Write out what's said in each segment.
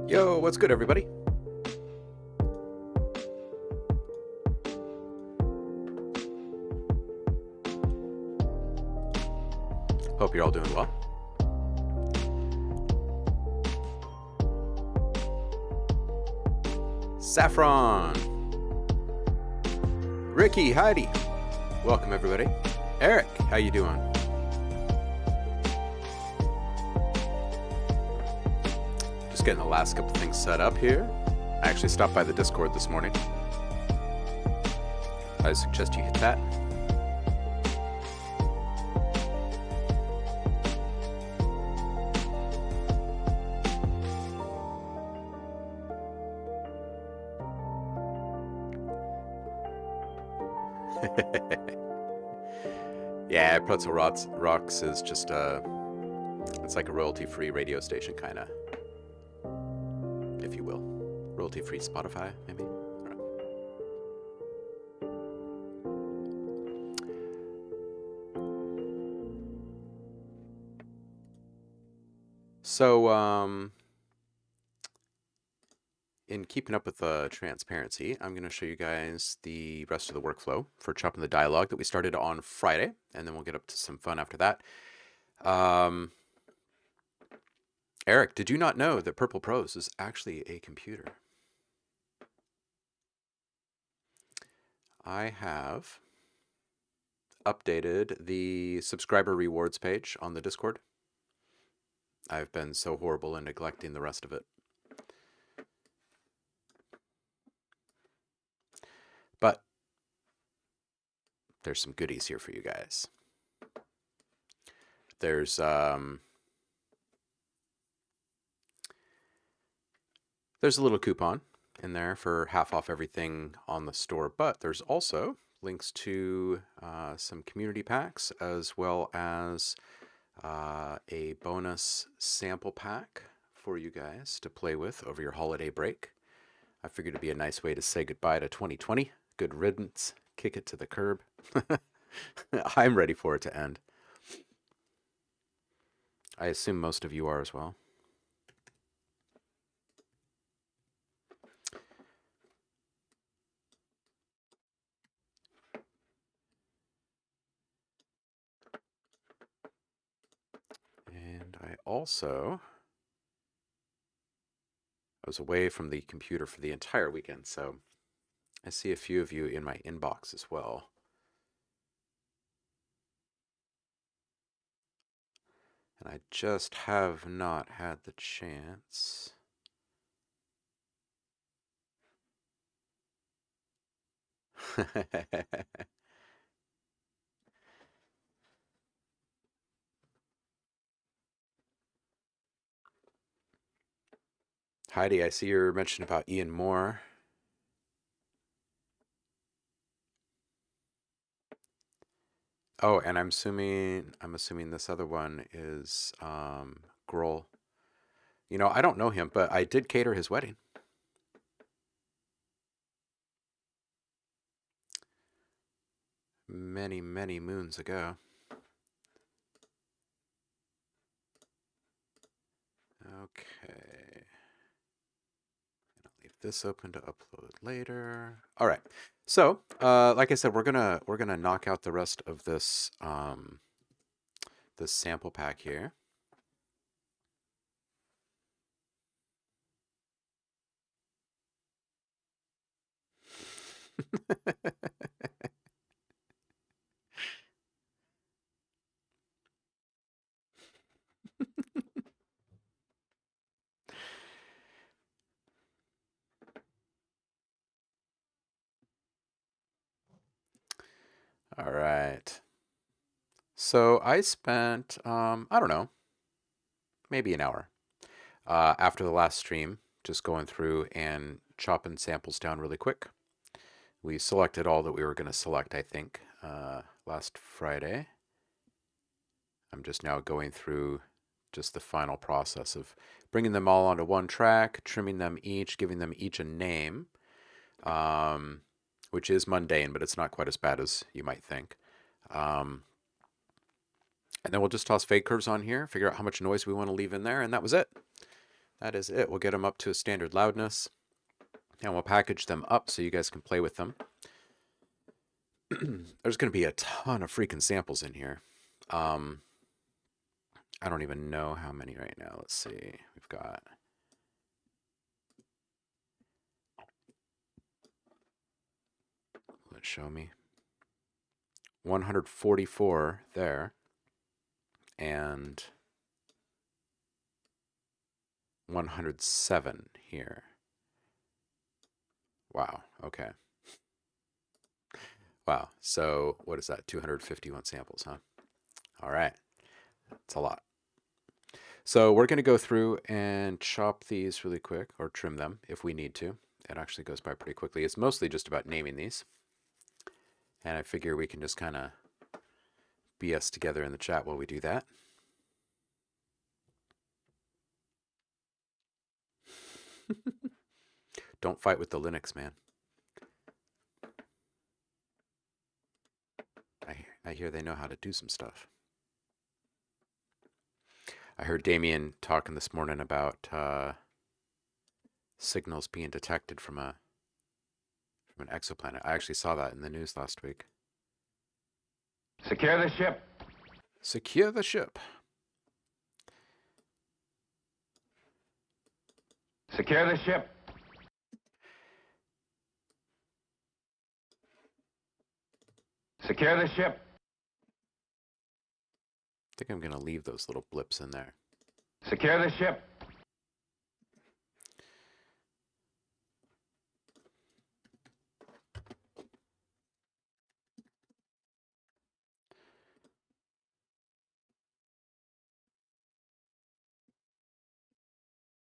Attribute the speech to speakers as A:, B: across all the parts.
A: Yo, what's good, everybody? Hope you're all doing well. Saffron, Ricky, Heidi, welcome everybody. Eric, how you doing? Just getting the last couple things set up here. I actually stopped by the Discord this morning. I suggest you hit that. Yeah, Pretzel Rocks is just it's like a royalty-free radio station, kind of, if you will. Royalty-free Spotify, maybe? I don't know. So, in keeping up with transparency, I'm going to show you guys the rest of the workflow for chopping the dialogue that we started on Friday, and then we'll get up to some fun after that. Eric, did you not know that Purple Prose is actually a computer? I have updated the subscriber rewards page on the Discord. I've been so horrible in neglecting the rest of it. But there's some goodies here for you guys. There's a little coupon in there for half off everything on the store, but there's also links to some community packs, as well as a bonus sample pack for you guys to play with over your holiday break. I figured it'd be a nice way to say goodbye to 2020. Good riddance. Kick it to the curb. I'm ready for it to end. I assume most of you are as well. And I was away from the computer for the entire weekend, so I see a few of you in my inbox as well. And I just have not had the chance. Heidi, I see you're mentioning about Ian Moore. Oh, and I'm assuming this other one is Grohl. You know, I don't know him, but I did cater his wedding. Many, many moons ago. Okay. I'll leave this open to upload later. All right. So, like I said, we're gonna knock out the rest of this this sample pack here. All right. So I spent, I don't know, maybe an hour after the last stream, just going through and chopping samples down really quick. We selected all that we were going to select, I think, last Friday. I'm just now going through just the final process of bringing them all onto one track, trimming them each, giving them each a name, which is mundane, but it's not quite as bad as you might think. And then we'll just toss fade curves on here, figure out how much noise we want to leave in there, and that was it. that is it. We'll get them up to a standard loudness, and we'll package them up so you guys can play with them. There's going to be a ton of freaking samples in here. I don't even know how many right now. Let's see. We've got... Let's show me. 144 there. And 107 here. Wow. Okay. Wow. So what is that? 251 samples, huh? All right. That's a lot. So we're going to go through and chop these really quick, or trim them if we need to. It actually goes by pretty quickly. It's mostly just about naming these. And I figure we can just kind of BS together in the chat while we do that. Don't fight with the Linux, man. I hear they know how to do some stuff. I heard Damien talking this morning about signals being detected from an exoplanet. I actually saw that in the news last week.
B: Secure the ship.
A: Secure the ship.
B: Secure the ship. Secure the ship.
A: I think I'm going to leave those little blips in there.
B: Secure the ship.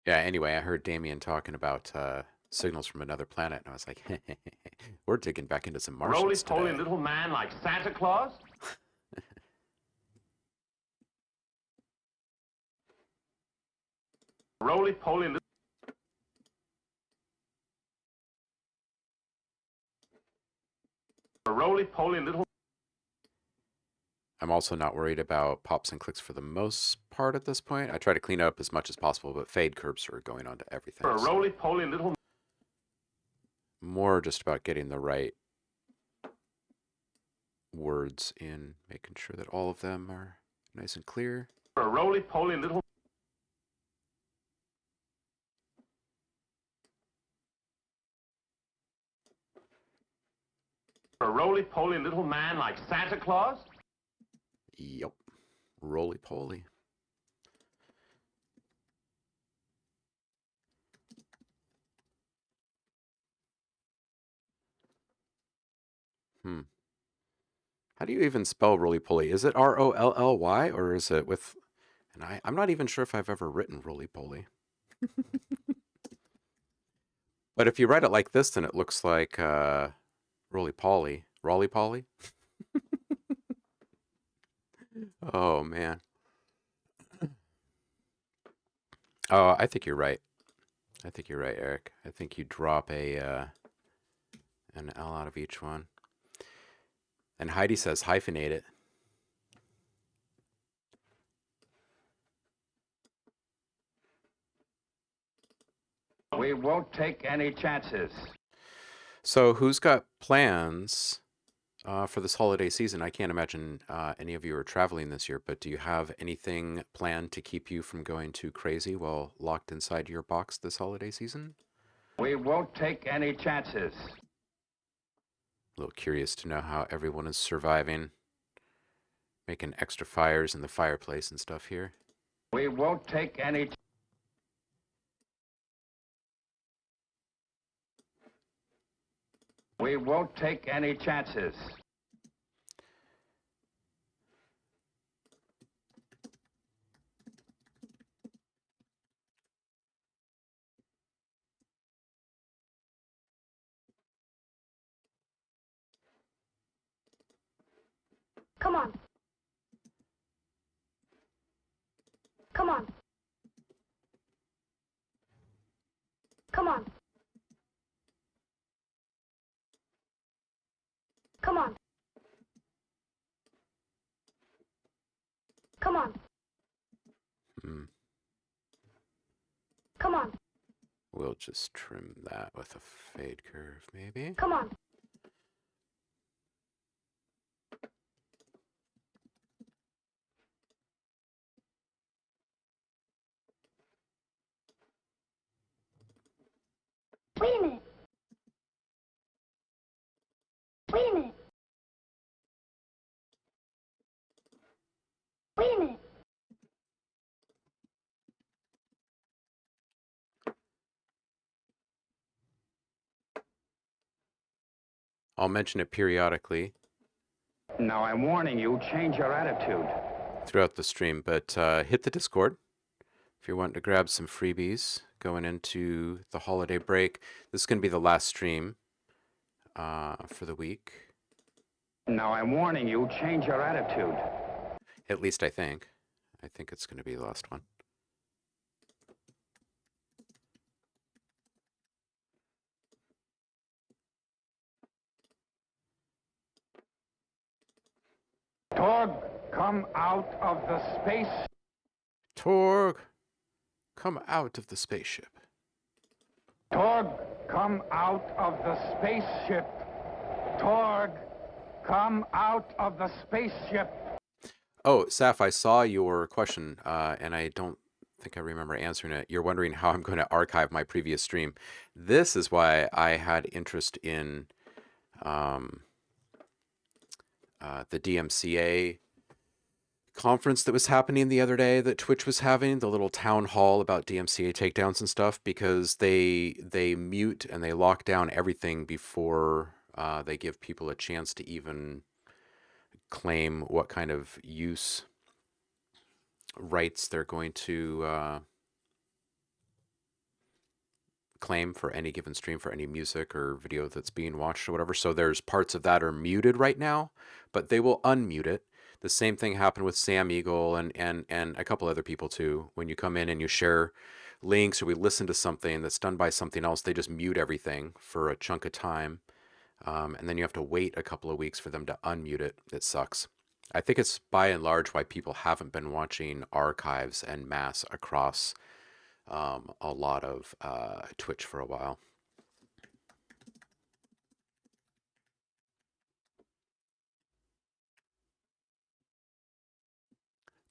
A: Yeah, anyway, I heard Damien talking about signals from another planet, and I was like, we're digging back into some Martians today.
B: Roly-poly little man like Santa Claus? Roly-poly little... Roly-poly little...
A: I'm also not worried about pops and clicks for the most part at this point. I try to clean up as much as possible, but fade curves are going on to everything.
B: For a roly-poly little...
A: More just about getting the right words in, making sure that all of them are nice and clear.
B: For a roly-poly little... For a roly-poly little man like Santa Claus?
A: Yup. Roly-poly. How do you even spell roly-poly? Is it R-O-L-L-Y or is it with... And I'm not even sure if I've ever written roly-poly. But if you write it like this, then it looks like roly-poly. Rolly-poly? Oh, man. Oh, I think you're right. I think you're right, Eric. I think you drop an L out of each one. And Heidi says hyphenate it.
B: We won't take any chances.
A: So who's got plans for this holiday season? I can't imagine any of you are traveling this year, but do you have anything planned to keep you from going too crazy while locked inside your box this holiday season?
B: We won't take any chances.
A: A little curious to know how everyone is surviving. Making extra fires in the fireplace and stuff here.
B: We won't take any... We won't take any chances.
C: Come on. Come on. Come on. Come on. Come on. Come on.
A: We'll just trim that with a fade curve, maybe.
C: Come on. Wait a minute. Wait a minute. Wait a minute.
A: I'll mention it periodically
B: Now I'm warning you, change your attitude.
A: throughout the stream, but hit the Discord if you're wanting to grab some freebies going into the holiday break. This is going to be the last stream for the week.
B: Now I'm warning you, change your attitude.
A: At least I think. I think it's going to be the last one.
B: Torg, come out of the space.
A: Torg, come out of the spaceship.
B: Torg, come out of the spaceship. Torg, come out of the spaceship.
A: Oh, Saf, I saw your question, and I don't think I remember answering it. You're wondering how I'm going to archive my previous stream. This is why I had interest in the DMCA conference that was happening the other day that Twitch was having, the little town hall about DMCA takedowns and stuff, because they mute and they lock down everything before they give people a chance to even claim what kind of use rights they're going to claim for any given stream, for any music or video that's being watched or whatever. So there's parts of that are muted right now, but they will unmute it. The same thing happened with Sam Eagle and a couple other people too. When you come in and you share links or we listen to something that's done by something else, they just mute everything for a chunk of time. And then you have to wait a couple of weeks for them to unmute it. It sucks. I think it's by and large why people haven't been watching archives en masse across a lot of Twitch for a while.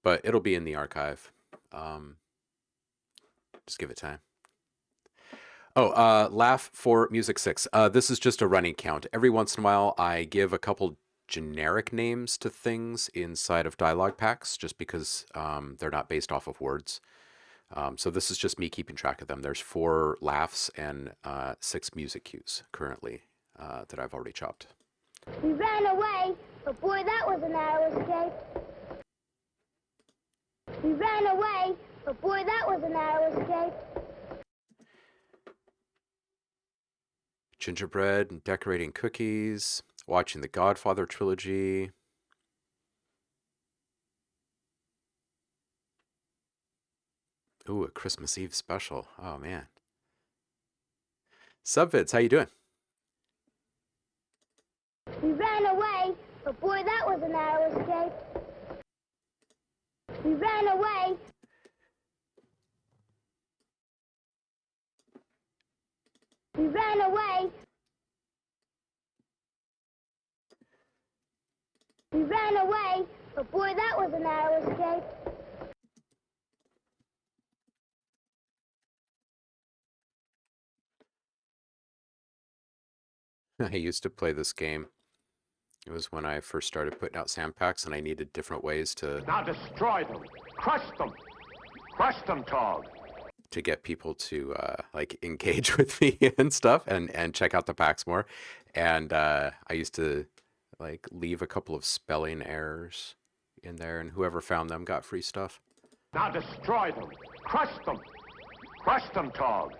A: But it'll be in the archive. Just give it time. Oh, laugh for Music 6. This is just a running count. Every once in a while, I give a couple generic names to things inside of dialogue packs just because they're not based off of words. So this is just me keeping track of them. There's 4 laughs and 6 music cues currently that I've already chopped.
C: We ran away, but boy, that was a narrow escape. We ran away, but boy, that was a narrow escape.
A: Gingerbread and decorating cookies, watching the Godfather trilogy. Ooh, a Christmas Eve special. Oh, man. Subvids, how you doing?
C: We ran away, but boy, that was a narrow escape. We ran away. We ran away. We ran away, but boy, that was a narrow escape.
A: I used to play this game. It was when I first started putting out sound packs and I needed different ways to
B: Now destroy them. Crush them. Crush them, Torg.
A: to get people to like engage with me and stuff and check out the packs more. And I used to like leave a couple of spelling errors in there, and whoever found them got free stuff.
B: Now destroy them. Crush them. Crush them, Torg.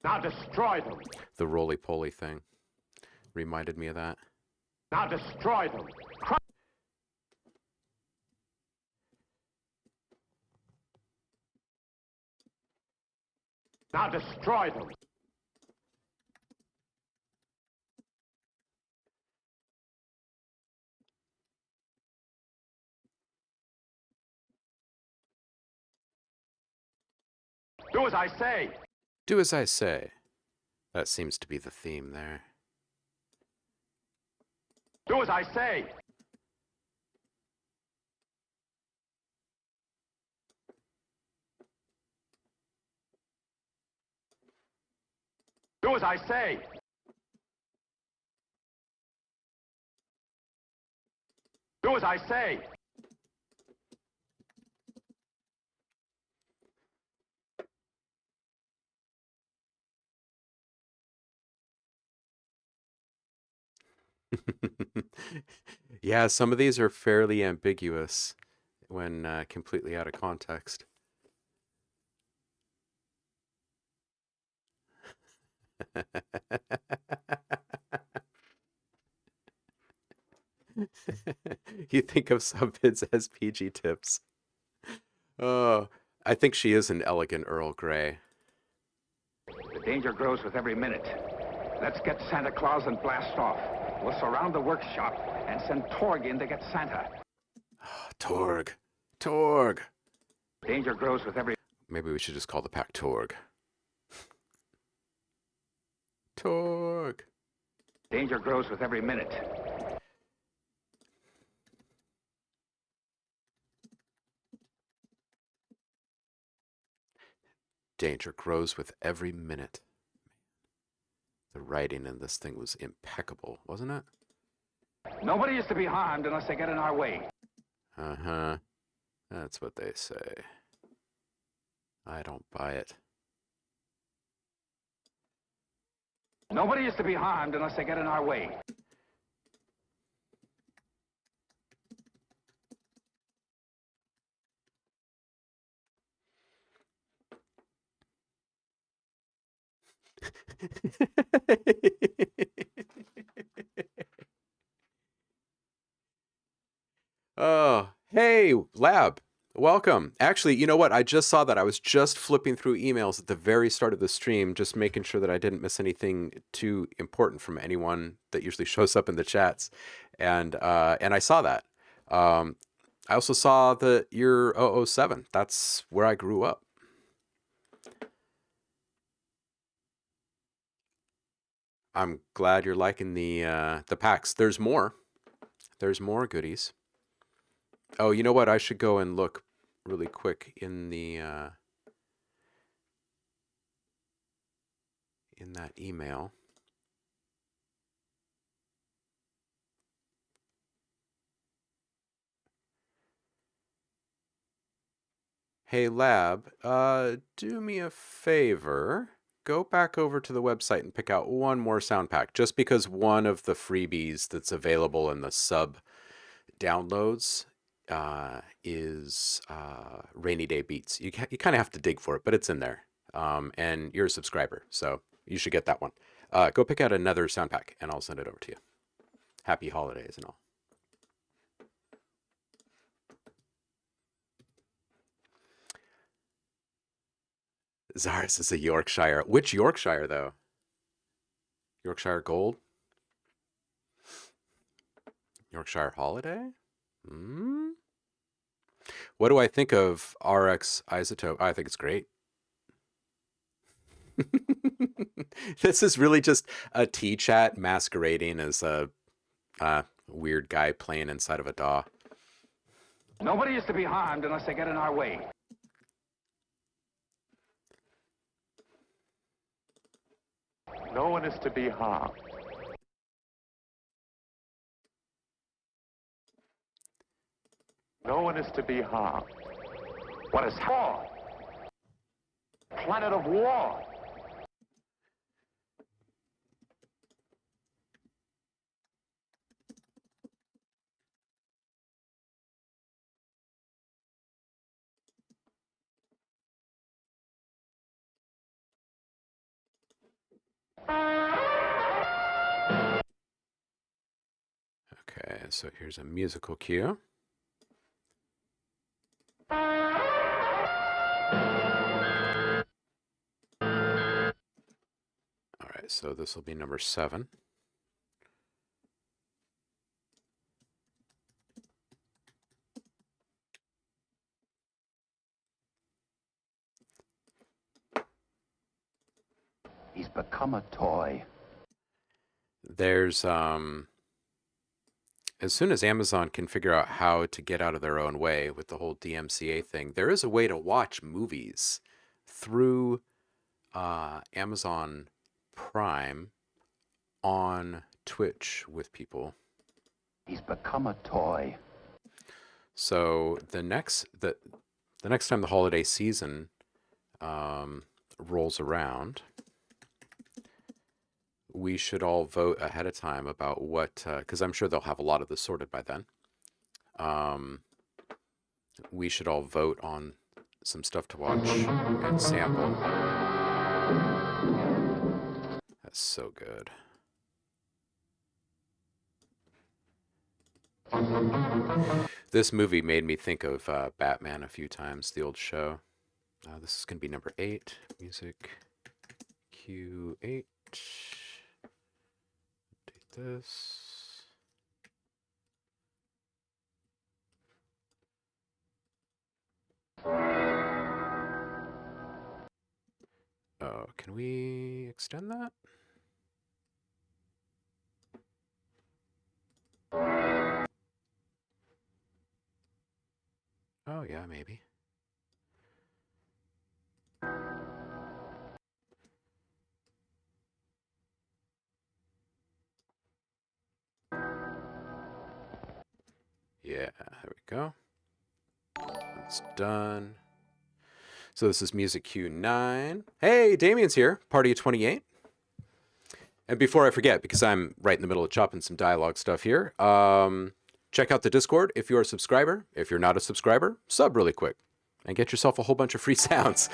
B: Now destroy them.
A: The roly-poly thing reminded me of that.
B: Now destroy them. Crush. Now destroy them. Do as I say.
A: Do as I say. That seems to be the theme there.
B: Do as I say. Do as I say. Do as I say.
A: Yeah, some of these are fairly ambiguous when completely out of context. You think of subbids as PG tips. Oh, I think she is an elegant Earl Grey.
B: The danger grows with every minute. Let's get Santa Claus and blast off. We'll surround the workshop and send Torg in to get Santa.
A: Torg. Torg.
B: Danger grows with every...
A: Maybe we should just call the pack Torg. Torg.
B: Danger grows with every minute.
A: Danger grows with every minute. The writing in this thing was impeccable, wasn't it?
B: Nobody is to be harmed unless they get in our way.
A: Uh-huh. That's what they say. I don't buy it.
B: Nobody is to be harmed unless they get in our way.
A: Oh, hey, Lab. Welcome. Actually, you know what? I just saw that. I was just flipping through emails at the very start of the stream, just making sure that I didn't miss anything too important from anyone that usually shows up in the chats. And I saw that. I also saw that you're 007. That's where I grew up. I'm glad you're liking the packs. There's more. There's more goodies. Oh, you know what? I should go and look really quick in the in that email. Hey, Lab, do me a favor. Go back over to the website and pick out one more sound pack, just because one of the freebies that's available in the sub downloads is Rainy Day Beats. You kind of have to dig for it, but it's in there. And you're a subscriber, so you should get that one. Go pick out another sound pack, and I'll send it over to you. Happy holidays and all. Zaris is a Yorkshire. Which Yorkshire, though? Yorkshire Gold? Yorkshire Holiday? Hmm? What do I think of RX Isotope? I think it's great. This is really just a T-chat masquerading as a weird guy playing inside of a DAW.
B: Nobody is to be harmed unless they get in our way.
D: No one is to be harmed. No one is to be harmed.
B: What is war? Planet of war.
A: Okay, so here's a musical cue. All right, so this will be number 7.
B: He's become a toy.
A: There's as soon as Amazon can figure out how to get out of their own way with the whole DMCA thing, there is a way to watch movies through Amazon Prime on Twitch with people.
B: He's become a toy.
A: So the next time the holiday season rolls around, we should all vote ahead of time about what, because I'm sure they'll have a lot of this sorted by then. We should all vote on some stuff to watch and sample. That's so good. This movie made me think of Batman a few times, the old show. This is going to be number 8. Music Q8. Update this. Oh, can we extend that? Oh, yeah, maybe. Yeah, there we go. It's done. So this is music Q9. Hey, Damien's here, party of 28. And before I forget, because I'm right in the middle of chopping some dialogue stuff here, check out the Discord if you're a subscriber. If you're not a subscriber, sub really quick and get yourself a whole bunch of free sounds.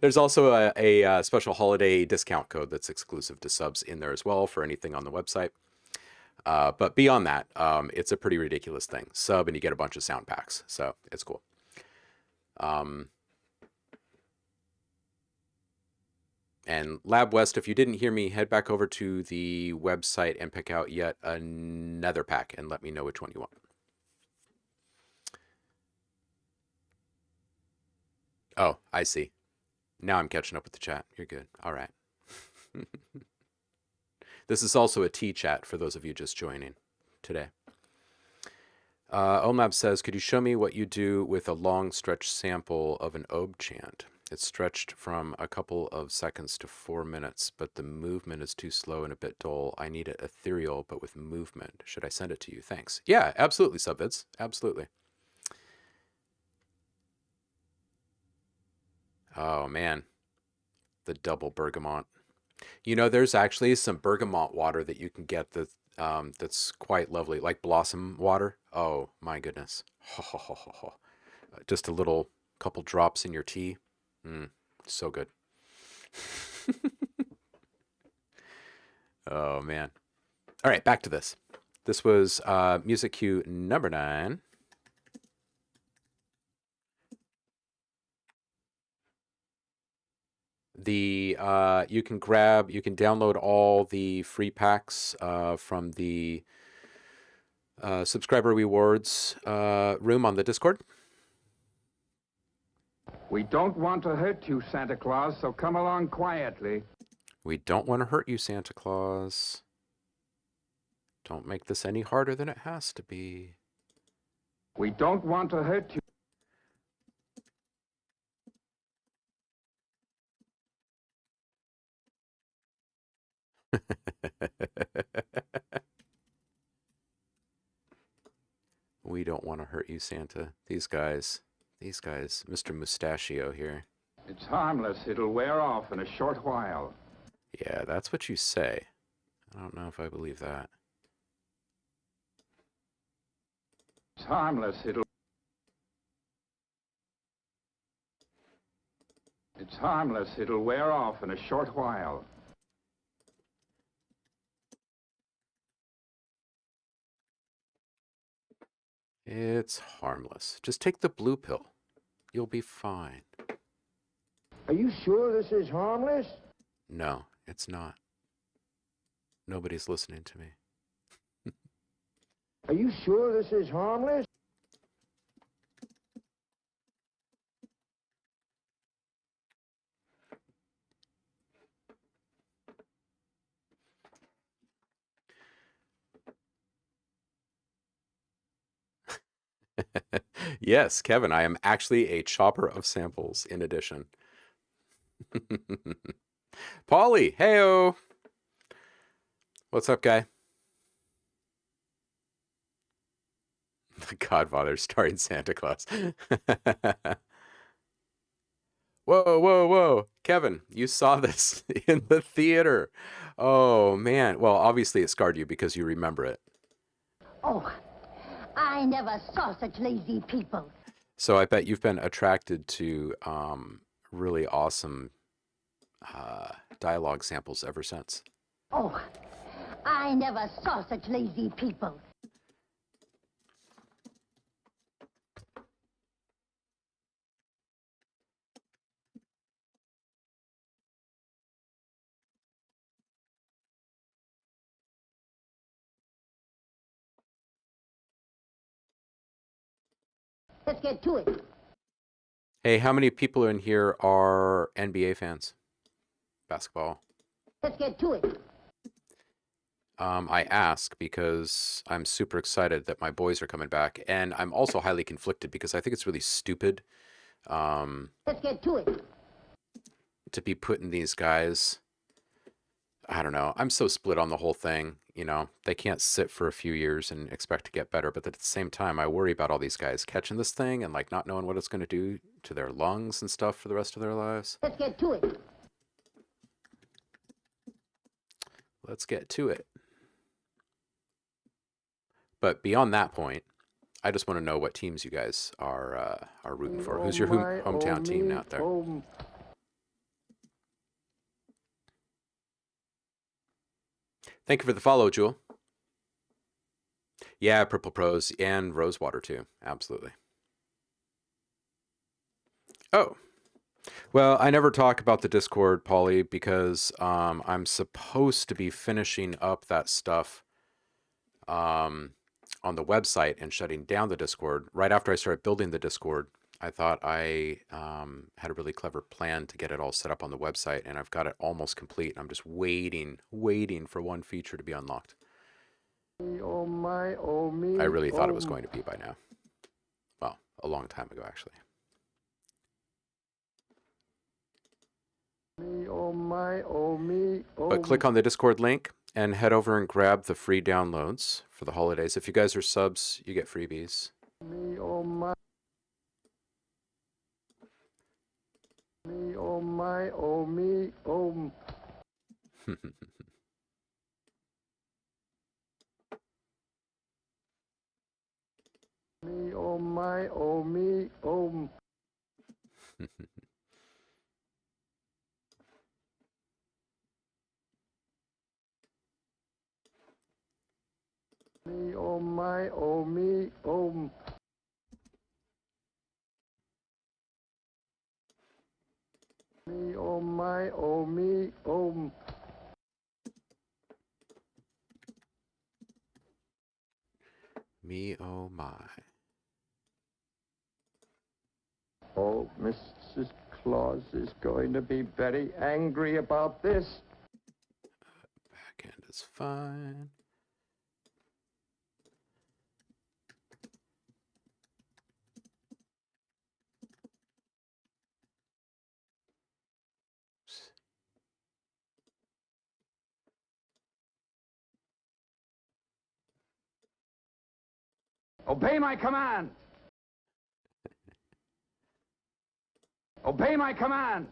A: There's also a special holiday discount code that's exclusive to subs in there as well for anything on the website. But beyond that, it's a pretty ridiculous thing. Sub and you get a bunch of sound packs, so it's cool. And Lab West, if you didn't hear me, head back over to the website and pick out yet another pack and let me know which one you want. Oh, I see. Now I'm catching up with the chat. You're good. All right. This is also a T chat for those of you just joining today. OhmLab says, could you show me what you do with a long stretch sample of an OB chant? It's stretched from a couple of seconds to 4 minutes, but the movement is too slow and a bit dull. I need it ethereal, but with movement. Should I send it to you? Thanks. Yeah, absolutely, Subvids. Absolutely. Oh, man. The double bergamot. You know, there's actually some bergamot water that you can get that that's quite lovely, like blossom water. Oh, my goodness. Just a little couple drops in your tea. So good. Oh, man. All right, back to this. This was music cue number 9. You can download all the free packs from the subscriber rewards room on the Discord.
B: We don't want to hurt you, Santa Claus, so come along quietly.
A: We don't want to hurt you, Santa Claus. Don't make this any harder than it has to be.
B: We don't want to hurt you.
A: We don't want to hurt you, Santa. These guys, Mr. Mustachio here.
B: It's harmless. It'll wear off in a short while.
A: Yeah, that's what you say. I don't know if I believe that.
B: It's harmless. It's harmless. It'll wear off in a short while.
A: It's harmless. Just take the blue pill. You'll be fine.
E: Are you sure this is harmless?
A: No, it's not. Nobody's listening to me.
E: Are you sure this is harmless?
A: Yes, Kevin, I am actually a chopper of samples in addition. Paulie, heyo. What's up, guy? The Godfather starring Santa Claus. Whoa, whoa, whoa. Kevin, you saw this in the theater. Oh, man. Well, obviously it scarred you because you remember it.
F: Oh, I never saw such lazy people.
A: So I bet you've been attracted to really awesome dialogue samples ever since.
F: Oh, I never saw such lazy people. Let's get to it.
A: Hey, how many people in here are NBA fans? Basketball.
F: Let's get to it.
A: I ask because I'm super excited that my boys are coming back, and I'm also highly conflicted because I think it's really stupid
F: Let's get to it.
A: to be putting these guys. I don't know. I'm so split on the whole thing. You know, they can't sit for a few years and expect to get better. But at the same time, I worry about all these guys catching this thing and like not knowing what it's going to do to their lungs and stuff for the rest of their lives.
F: Let's get to it.
A: Let's get to it. But beyond that point, I just want to know what teams you guys are rooting for. Who's your hometown team out there? Thank you for the follow, Jewel. Yeah, Purple Pros and Rosewater too. Absolutely. Oh, well, I never talk about the Discord, Paulie, because I'm supposed to be finishing up that stuff on the website and shutting down the Discord. Right after I started building the Discord, I thought I had a really clever plan to get it all set up on the website, and I've got it almost complete. I'm just waiting for one feature to be unlocked.
E: Oh my, oh me.
A: I really thought it was going to be by now. Well, a long time ago, actually.
E: Me, oh my, oh me. Oh
A: But click on the Discord link and head over and grab the free downloads for the holidays. If you guys are subs, you get freebies.
E: me, oh my. Me, oh my, oh me, oh. Me, oh my, oh me, oh. Me, oh my, oh me, oh. Me, oh my, oh me, oh.
A: Me, oh my.
E: Oh, Mrs. Claus is going to be very angry about this.
A: Back end is fine.
B: Obey my command! Obey my command!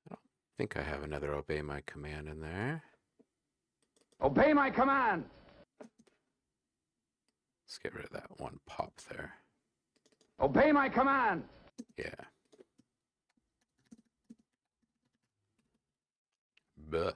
A: I don't think I have another obey my command in there.
B: Obey my command!
A: Let's get rid of that one pop there.
B: Obey my command!
A: Yeah. Buh.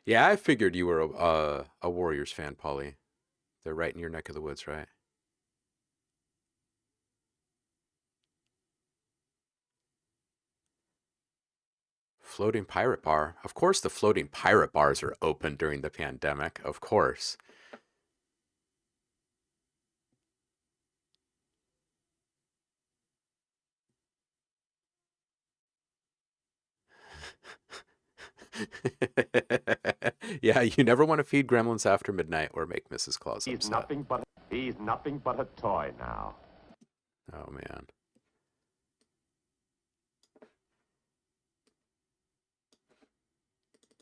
A: Yeah, I figured you were a Warriors fan, Polly. They're right in your neck of the woods, right? Floating pirate bar. Of course, the floating pirate bars are open during the pandemic. Of course. Yeah, you never want to feed gremlins after midnight or make Mrs. Claus
D: He's
A: upset.
D: nothing but a toy now.
A: Oh man.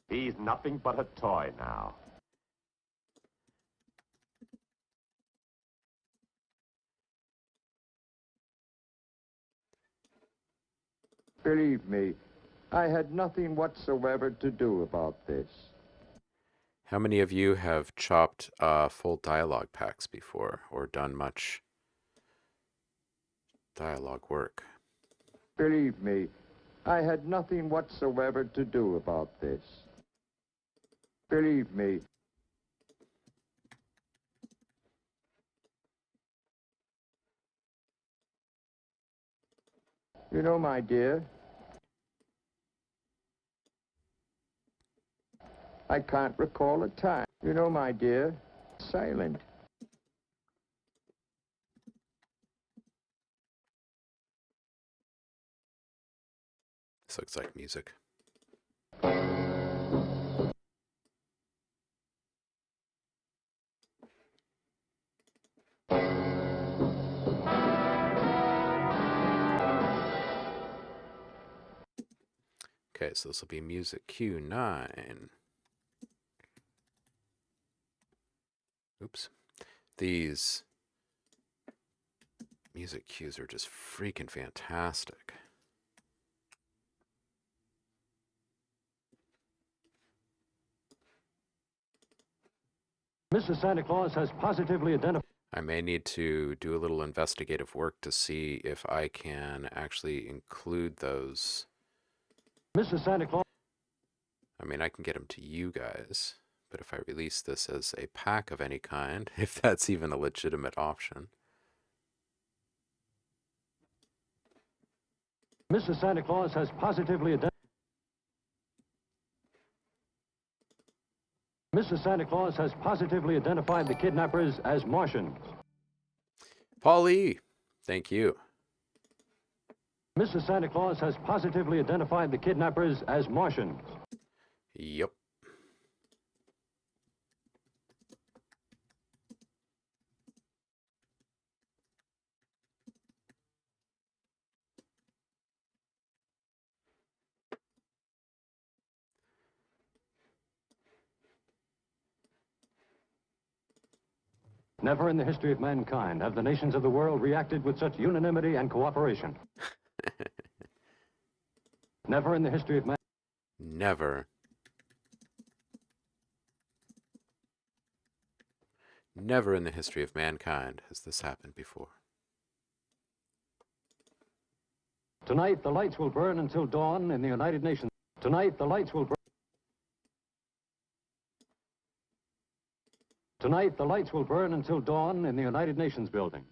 D: He's nothing but a toy now.
E: Believe me, I had nothing whatsoever to do about this.
A: How many of you have chopped full dialogue packs before or done much dialogue work?
E: Believe me, I had nothing whatsoever to do about this. Believe me. You know, my dear, I can't recall a time. You know, my dear, silent.
A: This looks like music. Okay, so this will be music Q9. Oops. These music cues are just freaking fantastic.
G: Mrs. Santa Claus has positively identified.
A: I may need to do a little investigative work to see if I can actually include those.
G: Mrs. Santa Claus.
A: I mean, I can get them to you guys, but if I release this as a pack of any kind, if that's even a legitimate option.
G: Mrs. Santa Claus has positively identified. Mrs. Santa Claus has positively identified the kidnappers as Martians.
A: Polly, thank you.
G: Mrs. Santa Claus has positively identified the kidnappers as Martians.
A: Yep.
G: Never in the history of mankind have the nations of the world reacted with such unanimity and cooperation. Never in the history of man.
A: Never. Never in the history of mankind has this happened before.
G: Tonight, the lights will burn until dawn in the United Nations. Tonight, the lights will burn. Tonight, the lights will burn until dawn in the United Nations building.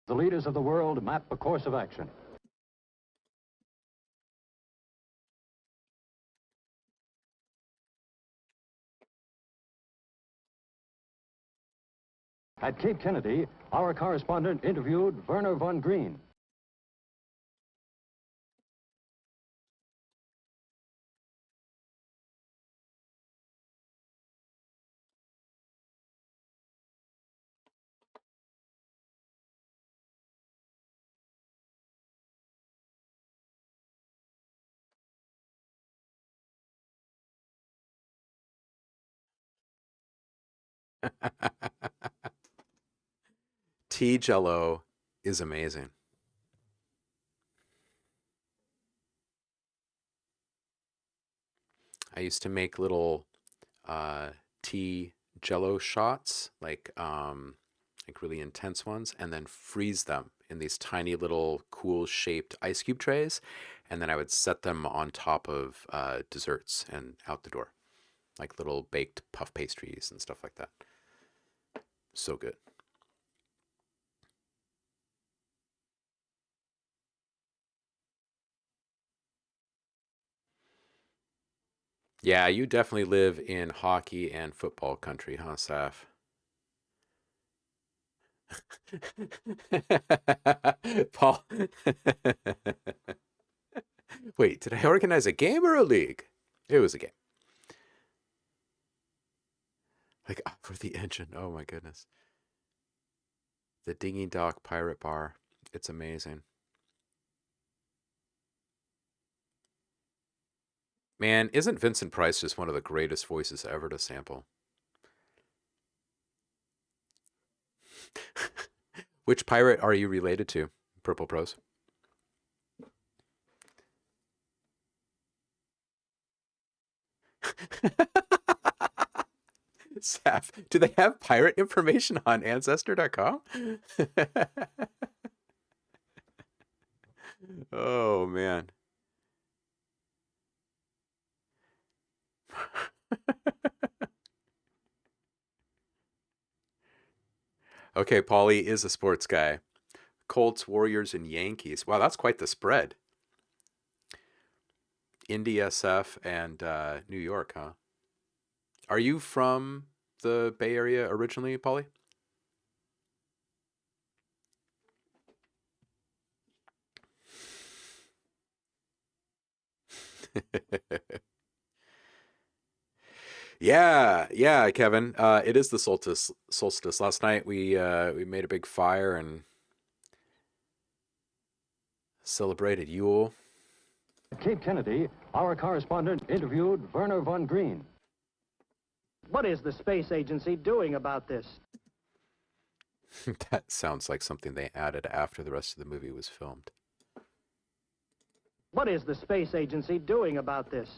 G: The leaders of the world map a course of action. At Cape Kennedy, our correspondent interviewed Werner von Green.
A: Tea Jello is amazing. I used to make little tea Jello shots, like really intense ones, and then freeze them in these tiny little cool shaped ice cube trays, and then I would set them on top of desserts and out the door, like little baked puff pastries and stuff like that. So good. Yeah, you definitely live in hockey and football country, huh, Saf? Paul. Wait, did I organize a game or a league? It was a game. Like for the engine. Oh my goodness. The Dingy Dock Pirate Bar. It's amazing. Man, isn't Vincent Price just one of the greatest voices ever to sample? Which pirate are you related to, Purple Pros? Saf, do they have pirate information on Ancestor.com? Oh, man. Okay, Paulie is a sports guy. Colts, Warriors, and Yankees. Wow, that's quite the spread. Indy SF and New York, huh? Are you from the Bay Area originally, Paulie? Yeah, yeah, Kevin. It is the solstice. Solstice. Last night we made a big fire and celebrated Yule.
G: At Cape Kennedy, our correspondent interviewed Werner von Green.
H: What is the space agency doing about this?
A: That sounds like something they added after the rest of the movie was filmed.
H: What is the space agency doing about this?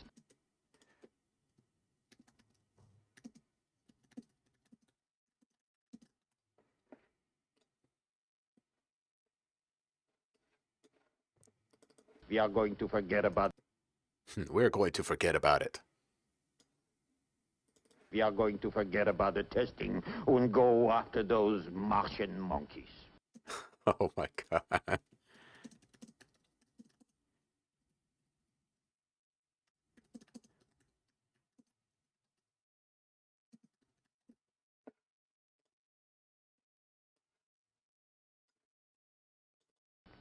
E: We are going to forget about
A: We're going to forget about it.
E: We are going to forget about the testing and go after those Martian monkeys.
A: Oh my God.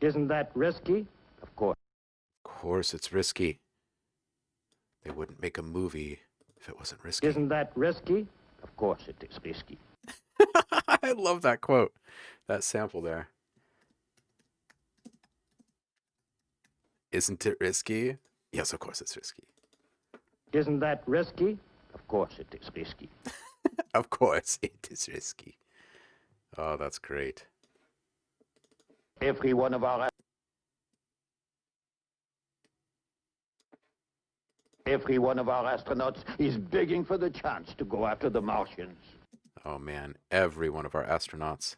H: Isn't that risky?
E: Of course.
A: Of course, it's risky. They wouldn't make a movie if it wasn't risky.
H: Isn't that risky?
E: Of course it is risky.
A: I love that quote, that sample there. Isn't it risky? Yes, of course it's risky.
H: Isn't that risky?
E: Of course it is risky.
A: Of course it is risky. Oh, that's great.
E: Every one of our astronauts is begging for the chance to go after the Martians.
A: Oh man, every one of our astronauts.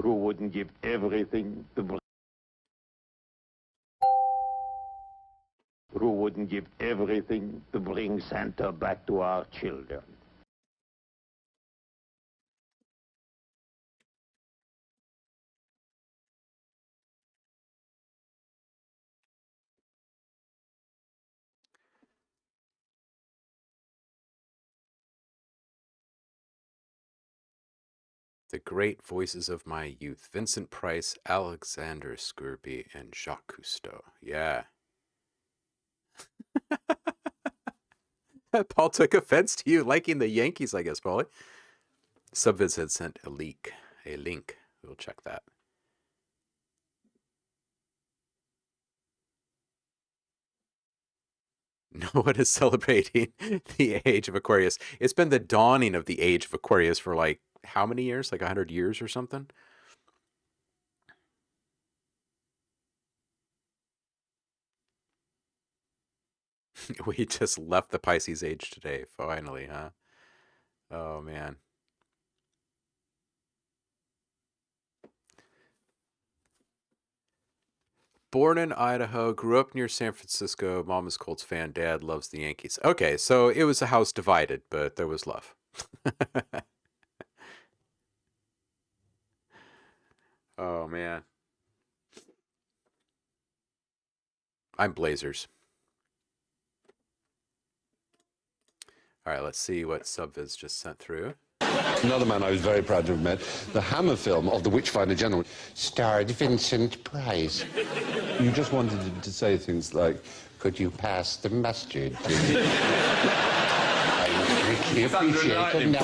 E: Who wouldn't give everything to bring Santa back to our children?
A: The great voices of my youth: Vincent Price, Alexander Scourby, and Jacques Cousteau. Yeah. Paul took offense to you liking the Yankees, I guess, Paulie. Subviz had sent a link. We'll check that. No one is celebrating the age of Aquarius. It's been the dawning of the age of Aquarius for like how many years? Like 100 years or something? We just left the Pisces age today, finally, huh? Oh, man. Born in Idaho, grew up near San Francisco. Mom is Colts fan. Dad loves the Yankees. Okay, so it was a house divided, but there was love. Oh, man. I'm Blazers. All right, let's see what Subviz just sent through.
I: Another man I was very proud to have met, the Hammer film of the Witchfinder General, starred Vincent Price. You just wanted to say things like, could you pass the mustard? I greatly appreciate it.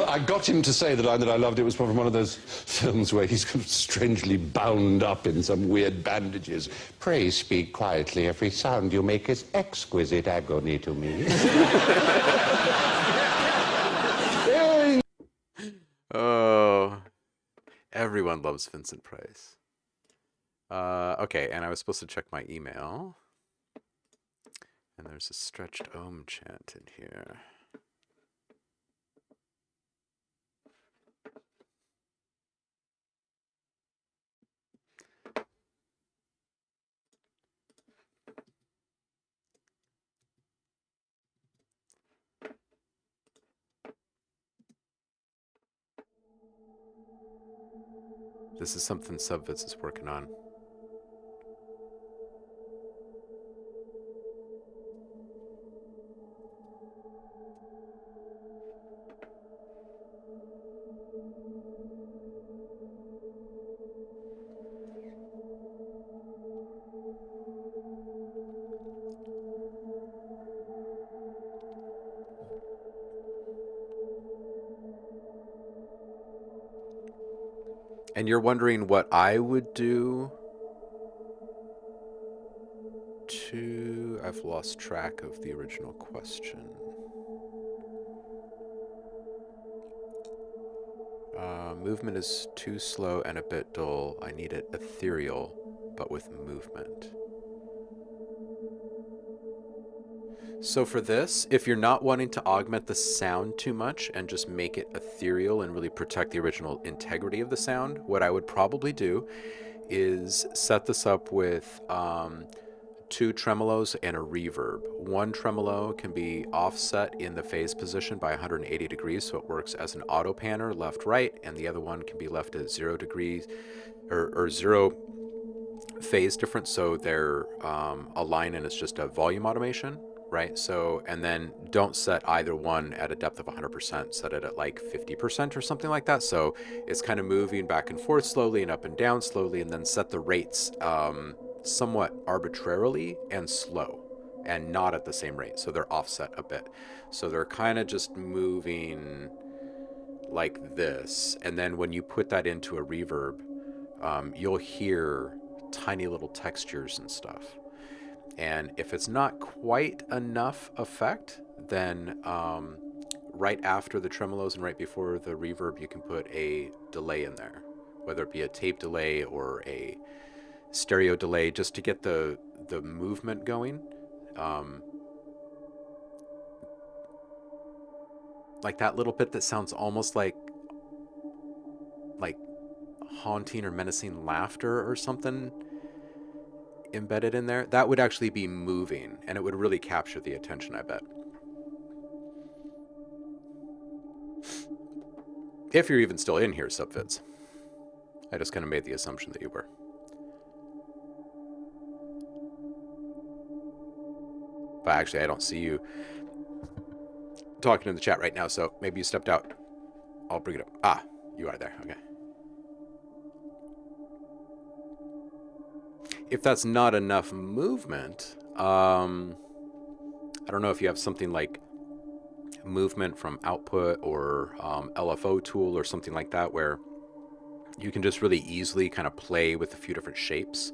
I: I got him to say that I loved it was from one of those films where he's kind of strangely bound up in some weird bandages. Pray speak quietly. Every sound you make is exquisite agony to me.
A: Oh, everyone loves Vincent Price. Okay, and I was supposed to check my email. And there's a stretched Ohm chant in here. This is something Subvitz is working on. And you're wondering what I would do to... I've lost track of the original question. Movement is too slow and a bit dull. I need it ethereal, but with movement. So for this, if you're not wanting to augment the sound too much and just make it ethereal and really protect the original integrity of the sound, what I would probably do is set this up with 2 tremolos and a reverb. One tremolo can be offset in the phase position by 180 degrees, so it works as an auto panner left right, and the other one can be left at 0 degrees or 0 phase difference, so they're aligned and it's just a volume automation, right? So, and then don't set either one at a depth of 100%, set it at like 50% or something like that. So it's kind of moving back and forth slowly and up and down slowly, and then set the rates somewhat arbitrarily and slow and not at the same rate. So they're offset a bit. So they're kind of just moving like this. And then when you put that into a reverb, you'll hear tiny little textures and stuff. And if it's not quite enough effect, then right after the tremolos and right before the reverb, you can put a delay in there, whether it be a tape delay or a stereo delay, just to get the movement going. Like that little bit that sounds almost like haunting or menacing laughter or something embedded in there, that would actually be moving, and it would really capture the attention, I bet. If you're even still in here, Subvids. I just kind of made the assumption that you were. But actually, I don't see you talking in the chat right now, so maybe you stepped out. I'll bring it up. Ah, you are there. Okay. If that's not enough movement, I don't know if you have something like movement from output or LFO tool or something like that, where you can just really easily kind of play with a few different shapes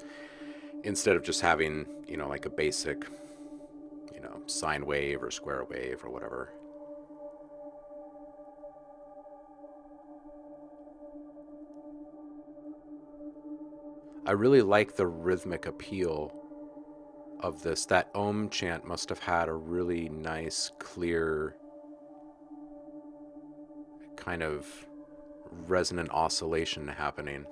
A: instead of just having, you know, like a basic, you know, sine wave or square wave or whatever. I really like the rhythmic appeal of this. That Ohm chant must have had a really nice, clear kind of resonant oscillation happening.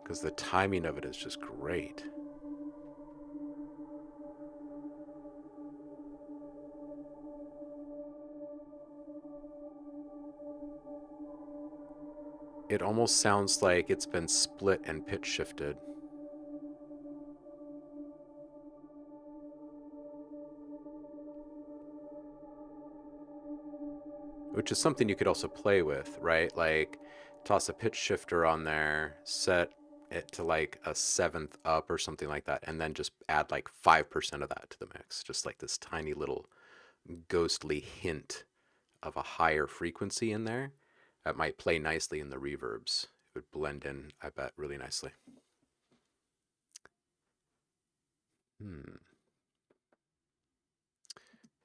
A: because the timing of it is just great. It almost sounds like it's been split and pitch shifted. Which is something you could also play with, right? Like, toss a pitch shifter on there, set it to like a 7th up or something like that, and then just add like 5% of that to the mix. Just like this tiny little ghostly hint of a higher frequency in there that might play nicely in the reverbs. It would blend in, I bet, really nicely.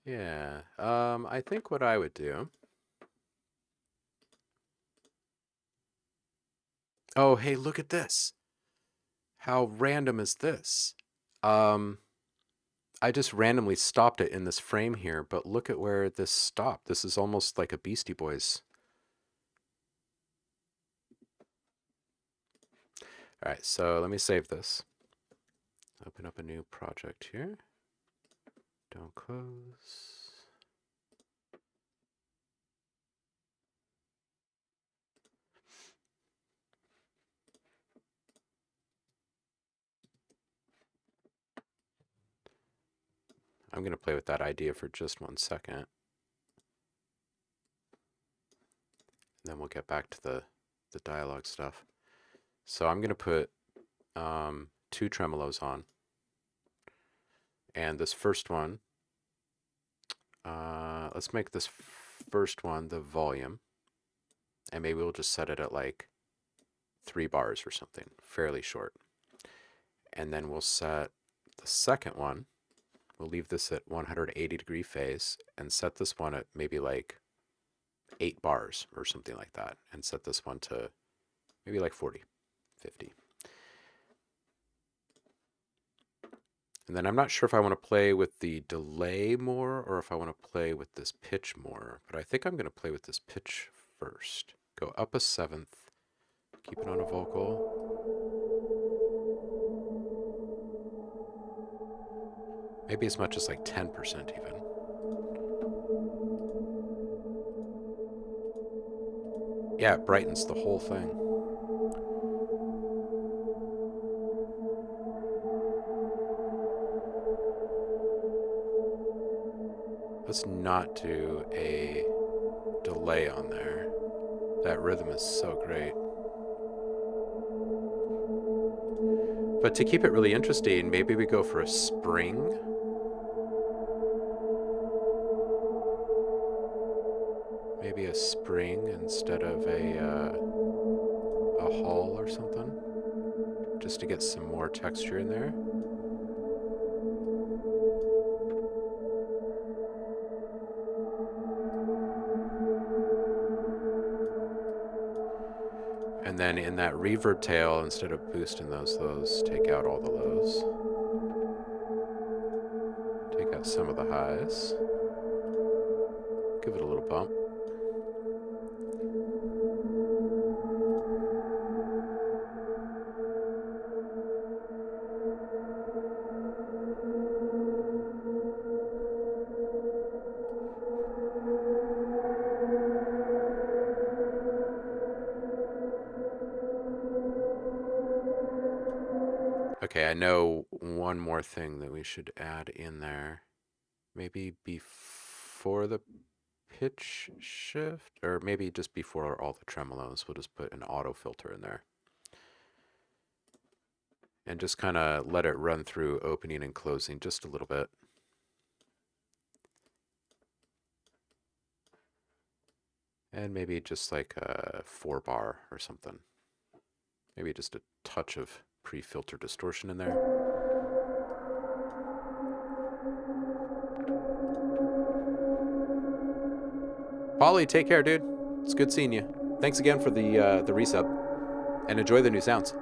A: Yeah, I think what I would do... Oh, hey, look at this. How random is this? I just randomly stopped it in this frame here, but look at where this stopped. This is almost like a Beastie Boys. All right, so let me save this. Open up a new project here. Don't close. I'm going to play with that idea for just 1 second. And then we'll get back to the dialogue stuff. So I'm going to put 2 tremolos on. And this first one, let's make this first one the volume. And maybe we'll just set it at like 3 bars or something, fairly short. And then we'll set the second one. We'll leave this at 180-degree phase and set this one at maybe like 8 bars or something like that. And set this one to maybe like 40, 50. And then I'm not sure if I want to play with the delay more or if I want to play with this pitch more. But I think I'm going to play with this pitch first. Go up a 7th. Keep it on a vocal. Maybe as much as like 10% even. Yeah, it brightens the whole thing. Let's not do a delay on there. That rhythm is so great. But to keep it really interesting, maybe we go for a spring. Maybe a spring instead of a hull or something. Just to get some more texture in there. And then in that reverb tail, instead of boosting those lows, take out all the lows. Take out some of the highs. Give it a little bump. Okay, I know one more thing that we should add in there. Maybe before the pitch shift, or maybe just before all the tremolos, we'll just put an auto filter in there. And just kind of let it run through opening and closing just a little bit. And maybe just like a 4-bar or something. Maybe just a touch of pre-filter distortion in there. Polly, take care, dude. It's good seeing you. Thanks again for the resub. And enjoy the new sounds.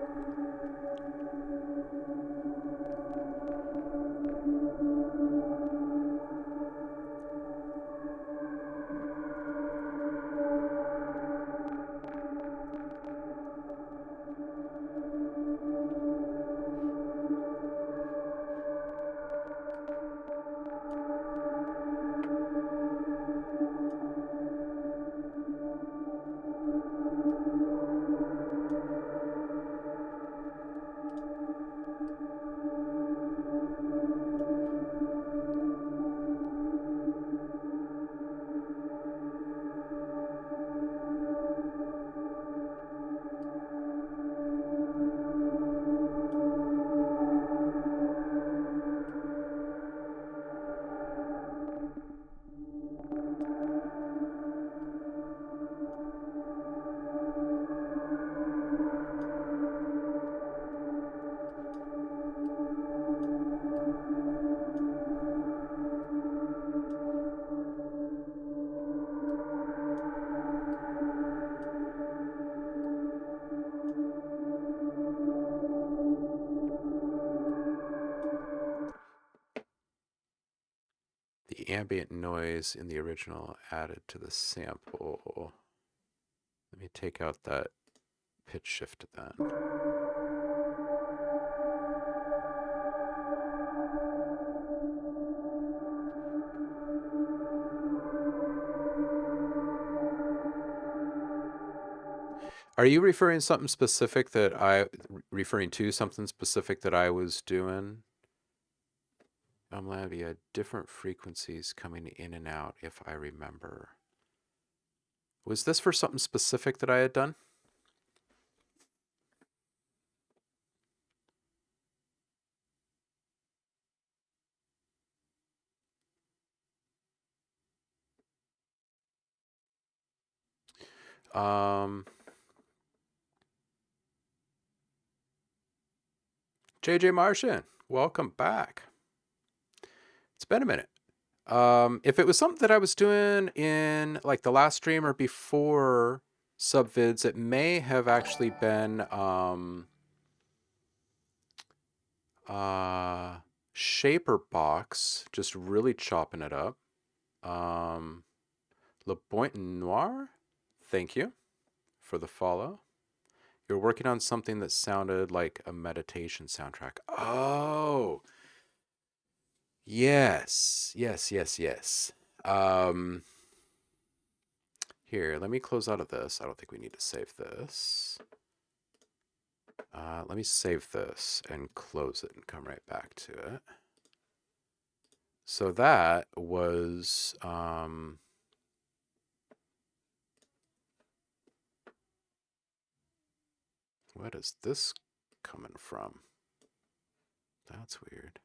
A: The ambient noise in the original added to the sample. Let me take out that pitch shift then. Are you referring to something specific that I was doing? OhmLab, you had different frequencies coming in and out, if I remember. Was this for something specific that I had done? JJ Martian, welcome back. It's been a minute. If it was something that I was doing in like the last stream or before subvids, it may have actually been shaper box, just really chopping it up. Le Point Noir, thank you for the follow. You're working on something that sounded like a meditation soundtrack. Oh, yes. Here, let me close out of this. I don't think we need to save this. Let me save this and close it and come right back to it. So that was... what is this coming from? That's weird.